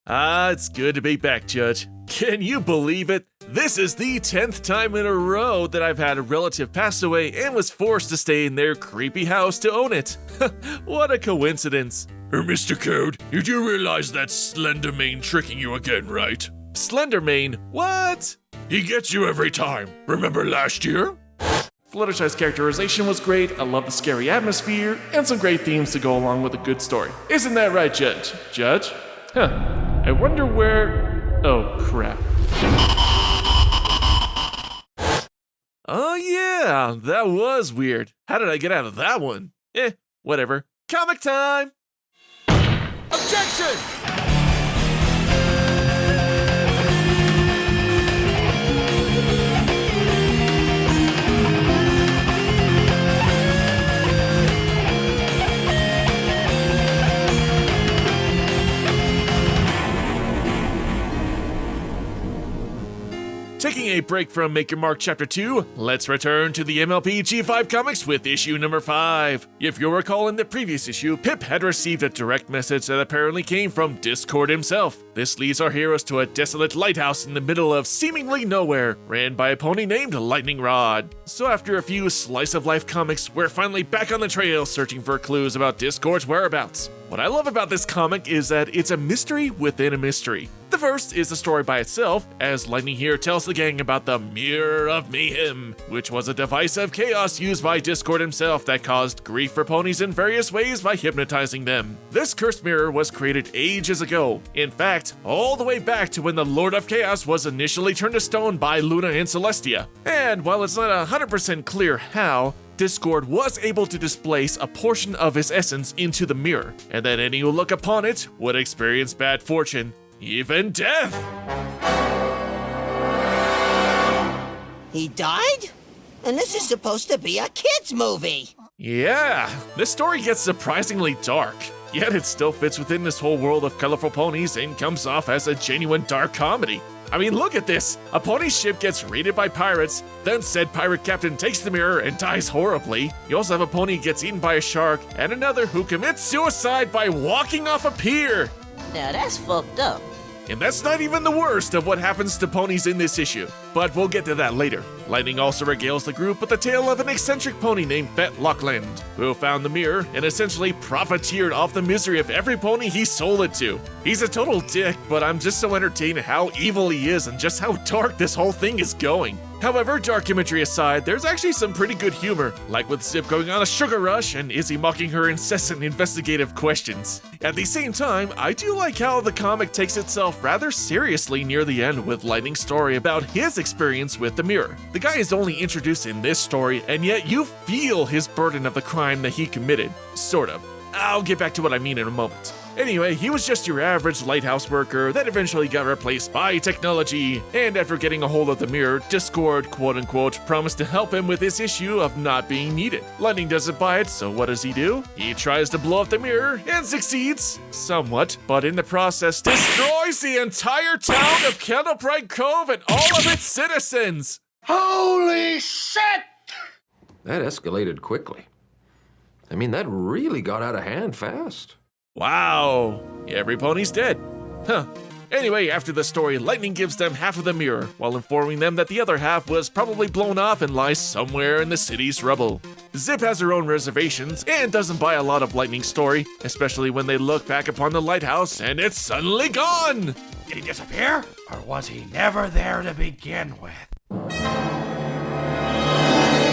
It's good to be back, Judge. Can you believe it? This is the 10th time in a row that I've had a relative pass away and was forced to stay in their creepy house to own it. What a coincidence. Mr. Code, you do realize that's Slenderman tricking you again, right? Slenderman? What? He gets you every time. Remember last year? Fluttershy's characterization was great, I love the scary atmosphere, and some great themes to go along with a good story. Isn't that right, Judge? Judge? I wonder where... Oh, crap. Oh yeah, that was weird. How did I get out of that one? Whatever. Comic time! Objection! Taking a break from Make Your Mark Chapter 2, let's return to the MLP G5 comics with issue number 5. If you'll recall, in the previous issue, Pip had received a direct message that apparently came from Discord himself. This leads our heroes to a desolate lighthouse in the middle of seemingly nowhere, ran by a pony named Lightning Rod. So after a few slice-of-life comics, we're finally back on the trail searching for clues about Discord's whereabouts. What I love about this comic is that it's a mystery within a mystery. The first is the story by itself, as Lightning here tells the gang about the Mirror of Mayhem, which was a device of chaos used by Discord himself that caused grief for ponies in various ways by hypnotizing them. This cursed mirror was created ages ago. In fact, all the way back to when the Lord of Chaos was initially turned to stone by Luna and Celestia. And while it's not 100% clear how, Discord was able to displace a portion of his essence into the mirror, and then any who look upon it would experience bad fortune, even death. He died? And this is supposed to be a kid's movie. Yeah, this story gets surprisingly dark, yet it still fits within this whole world of colorful ponies and comes off as a genuine dark comedy. I mean, look at this. A pony's ship gets raided by pirates, then said pirate captain takes the mirror and dies horribly. You also have a pony who gets eaten by a shark, and another who commits suicide by walking off a pier. Now that's fucked up. And that's not even the worst of what happens to ponies in this issue, but we'll get to that later. Lightning also regales the group with the tale of an eccentric pony named Fet Lockland, who found the mirror and essentially profiteered off the misery of every pony he sold it to. He's a total dick, but I'm just so entertained at how evil he is and just how dark this whole thing is going. However, dark imagery aside, there's actually some pretty good humor, like with Zip going on a sugar rush and Izzy mocking her incessant investigative questions. At the same time, I do like how the comic takes itself rather seriously near the end with Lightning's story about his experience with the mirror. The guy is only introduced in this story, and yet you feel his burden of the crime that he committed. Sort of. I'll get back to what I mean in a moment. Anyway, he was just your average lighthouse worker that eventually got replaced by technology, and after getting a hold of the mirror, Discord, quote-unquote, promised to help him with his issue of not being needed. Lightning doesn't buy it, so what does he do? He tries to blow up the mirror, and succeeds, somewhat, but in the process destroys the entire town of Candlebright Cove and all of its citizens! Holy shit! That escalated quickly. I mean, that really got out of hand fast. Wow, every pony's dead. Huh. Anyway, after the story, Lightning gives them half of the mirror, while informing them that the other half was probably blown off and lies somewhere in the city's rubble. Zip has her own reservations and doesn't buy a lot of Lightning's story, especially when they look back upon the lighthouse and it's suddenly gone! Did he disappear? Or was he never there to begin with?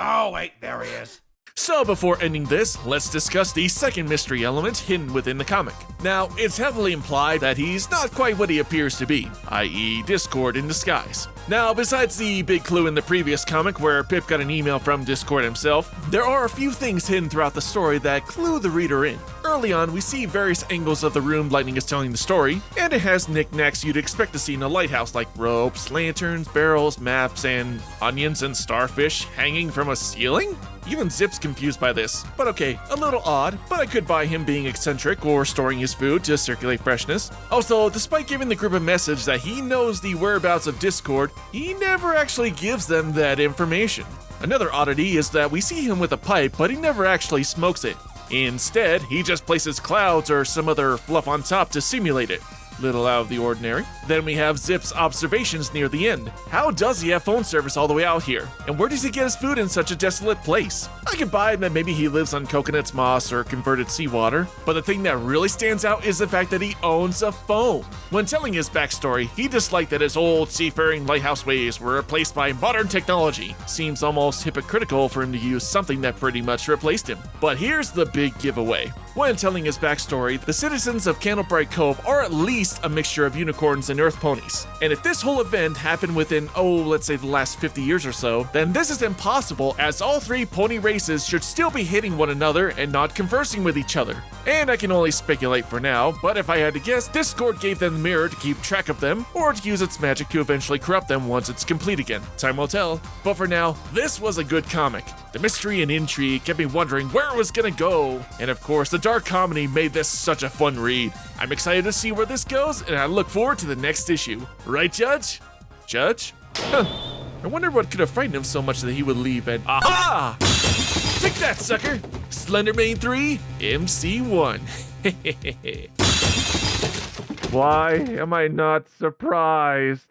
Oh, wait, there he is. So before ending this, let's discuss the second mystery element hidden within the comic. Now, it's heavily implied that he's not quite what he appears to be, i.e. Discord in disguise. Now, besides the big clue in the previous comic where Pip got an email from Discord himself, there are a few things hidden throughout the story that clue the reader in. Early on, we see various angles of the room Lightning is telling the story, and it has knickknacks you'd expect to see in a lighthouse like ropes, lanterns, barrels, maps, and onions and starfish hanging from a ceiling? Even Zip's confused by this, but okay, a little odd, but I could buy him being eccentric or storing his food to circulate freshness. Also, despite giving the group a message that he knows the whereabouts of Discord, he never actually gives them that information. Another oddity is that we see him with a pipe, but he never actually smokes it. Instead, he just places clouds or some other fluff on top to simulate it. Little out of the ordinary. Then we have Zip's observations near the end. How does he have phone service all the way out here? And where does he get his food in such a desolate place? I can buy that maybe he lives on coconuts, moss, or converted seawater, but the thing that really stands out is the fact that he owns a phone. When telling his backstory, he disliked that his old seafaring lighthouse ways were replaced by modern technology. Seems almost hypocritical for him to use something that pretty much replaced him. But here's the big giveaway. When telling his backstory, the citizens of Candlebright Cove are at least a mixture of unicorns and earth ponies. And if this whole event happened within, let's say the last 50 years or so, then this is impossible, as all three pony races should still be hitting one another and not conversing with each other. And I can only speculate for now, but if I had to guess, Discord gave them the mirror to keep track of them, or to use its magic to eventually corrupt them once it's complete again. Time will tell. But for now, this was a good comic. The mystery and intrigue kept me wondering where it was gonna go. And of course, the dark comedy made this such a fun read. I'm excited to see where this goes, and I look forward to the next issue. Right, Judge? Judge? Huh. I wonder what could have frightened him so much that he would leave and— aha! Take that, sucker! Slenderman 3, MC1. Why am I not surprised?